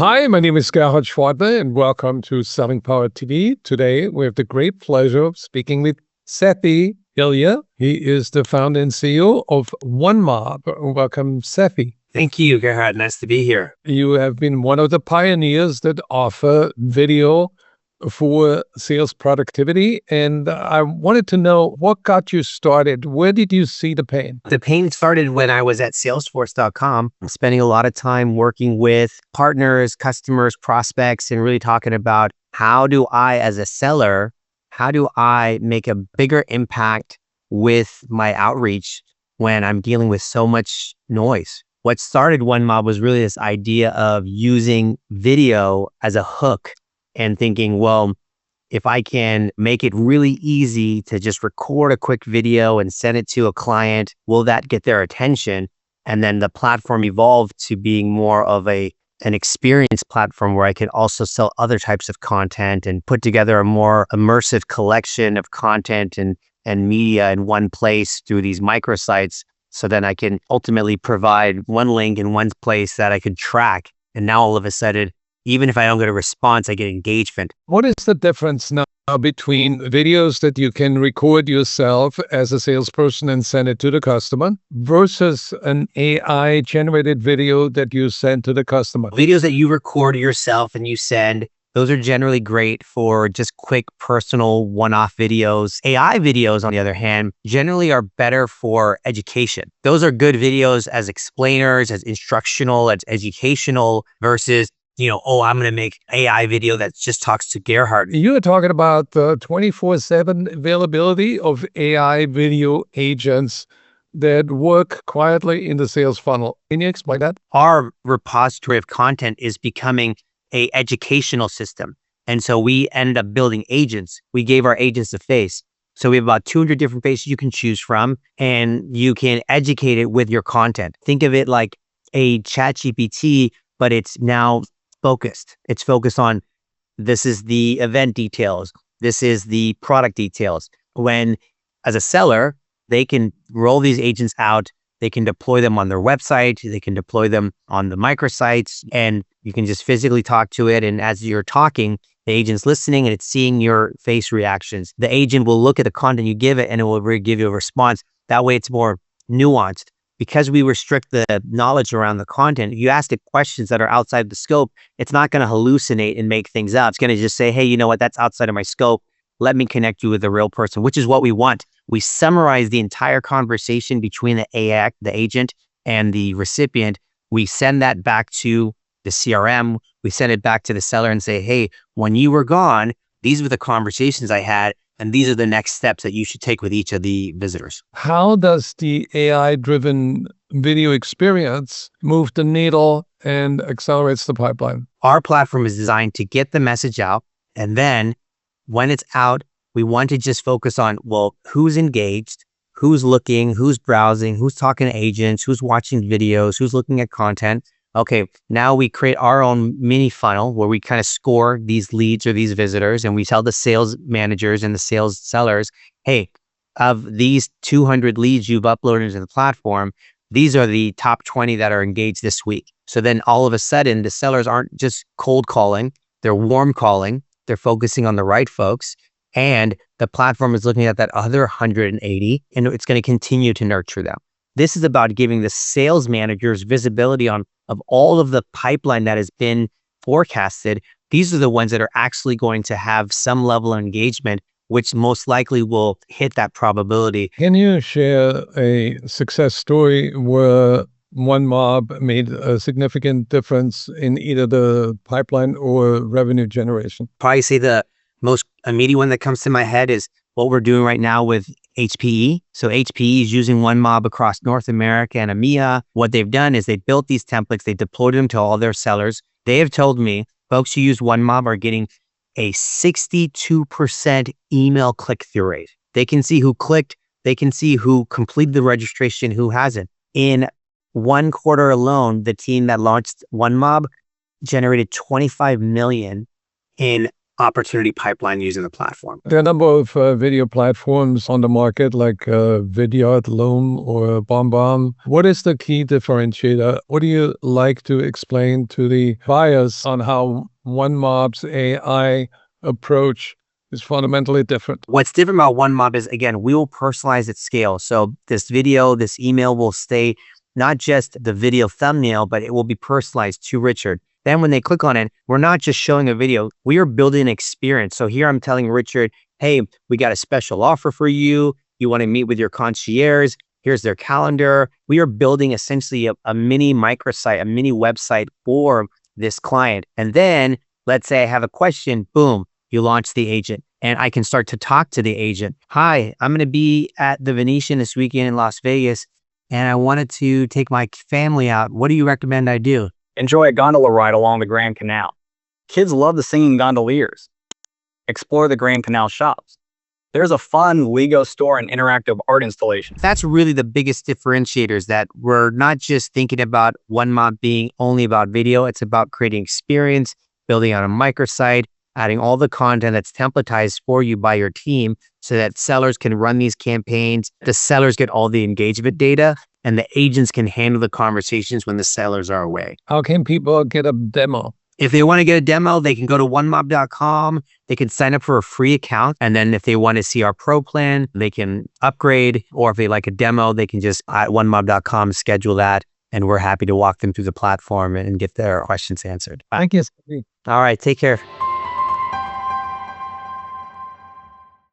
Hi, my name is Gerhard Schwartner, and welcome to Selling Power TV. Today, we have the great pleasure of speaking with Sati Hillyer. He is the founder and CEO of OneMob. Welcome, Sati. Thank you, Gerhard. Nice to be here. You have been one of the pioneers that offer video for sales productivity, and I wanted to know what got you started. Where did you see the pain? The pain started when I was at Salesforce.com, spending a lot of time working with partners, customers, prospects, and really talking about how do I, as a seller, how do I make a bigger impact with my outreach when I'm dealing with so much noise? What started OneMob was really this idea of using video as a hook and thinking, well, if I can make it really easy to just record a quick video and send it to a client, will that get their attention? And then the platform evolved to being more of an experience platform where I can also sell other types of content and put together a more immersive collection of content and media in one place through these microsites. So then I can ultimately provide one link in one place that I could track. And now all of a sudden, even if I don't get a response, I get engagement. What is the difference now between videos that you can record yourself as a salesperson and send it to the customer versus an AI generated video that you send to the customer? Videos that you record yourself and you send, those are generally great for just quick personal one-off videos. AI videos, on the other hand, generally are better for education. Those are good videos as explainers, as instructional, as educational versus I'm going to make AI video that just talks to Gerhard. You are talking about the 24/7 availability of AI video agents that work quietly in the sales funnel. Can you explain that? Our repository of content is becoming an educational system. And so we ended up building agents. We gave our agents a face. So we have about 200 different faces you can choose from, and you can educate it with your content. Think of it like a ChatGPT, but it's now focused. It's focused on, this is the event details. This is the product details. When, as a seller, they can roll these agents out, they can deploy them on their website, they can deploy them on the microsites, and you can just physically talk to it. And as you're talking, the agent's listening and it's seeing your face reactions. The agent will look at the content you give it and it will give you a response. That way it's more nuanced. Because we restrict the knowledge around the content, you ask it questions that are outside the scope, it's not going to hallucinate and make things up. It's going to just say, hey, you know what, that's outside of my scope. Let me connect you with a real person, which is what we want. We summarize the entire conversation between the agent and the recipient. We send that back to the CRM. We send it back to the seller and say, hey, when you were gone, these were the conversations I had. And these are the next steps that you should take with each of the visitors. How does the AI-driven video experience move the needle and accelerates the pipeline? Our platform is designed to get the message out. And then when it's out, we want to just focus on, well, who's engaged, who's looking, who's browsing, who's talking to agents, who's watching videos, who's looking at content. Okay, now we create our own mini funnel where we kind of score these leads or these visitors, and we tell the sales managers and the sales sellers, hey, of these 200 leads you've uploaded into the platform, these are the top 20 that are engaged this week. So then all of a sudden, the sellers aren't just cold calling, they're warm calling, they're focusing on the right folks, and the platform is looking at that other 180, and it's going to continue to nurture them. This is about giving the sales managers visibility of all of the pipeline that has been forecasted. These are the ones that are actually going to have some level of engagement, which most likely will hit that probability. Can you share a success story where OneMob made a significant difference in either the pipeline or revenue generation? Probably say the most immediate one that comes to my head is what we're doing right now with HPE. So HPE is using OneMob across North America and EMEA. What they've done is they built these templates, they deployed them to all their sellers. They have told me folks who use OneMob are getting a 62% email click-through rate. They can see who clicked, they can see who completed the registration, who hasn't. In one quarter alone, the team that launched OneMob generated $25 million in opportunity pipeline using the platform. There are a number of video platforms on the market like Video, Loom, or BombBomb. What is the key differentiator? What do you like to explain to the buyers on how OneMob's AI approach is fundamentally different? What's different about OneMob is, again, we will personalize at scale. So this video, this email will stay not just the video thumbnail, but it will be personalized to Richard. Then when they click on it, we're not just showing a video, we are building an experience. So here I'm telling Richard, hey, we got a special offer for you. You want to meet with your concierge. Here's their calendar. We are building essentially a mini microsite, a mini website for this client. And then let's say I have a question, boom, you launch the agent and I can start to talk to the agent. Hi, I'm going to be at the Venetian this weekend in Las Vegas, and I wanted to take my family out. What do you recommend I do? Enjoy a gondola ride along the Grand Canal. Kids love the singing gondoliers. Explore the Grand Canal shops. There's a fun Lego store and interactive art installation. That's really the biggest differentiators, that we're not just thinking about OneMob being only about video. It's about creating experience, building out a microsite, adding all the content that's templatized for you by your team so that sellers can run these campaigns. The sellers get all the engagement data and the agents can handle the conversations when the sellers are away. How can people get a demo? If they want to get a demo, they can go to onemob.com. They can sign up for a free account. And then if they want to see our pro plan, they can upgrade. Or if they like a demo, they can just at onemob.com schedule that. And we're happy to walk them through the platform and get their questions answered. Thank you. All right. Take care.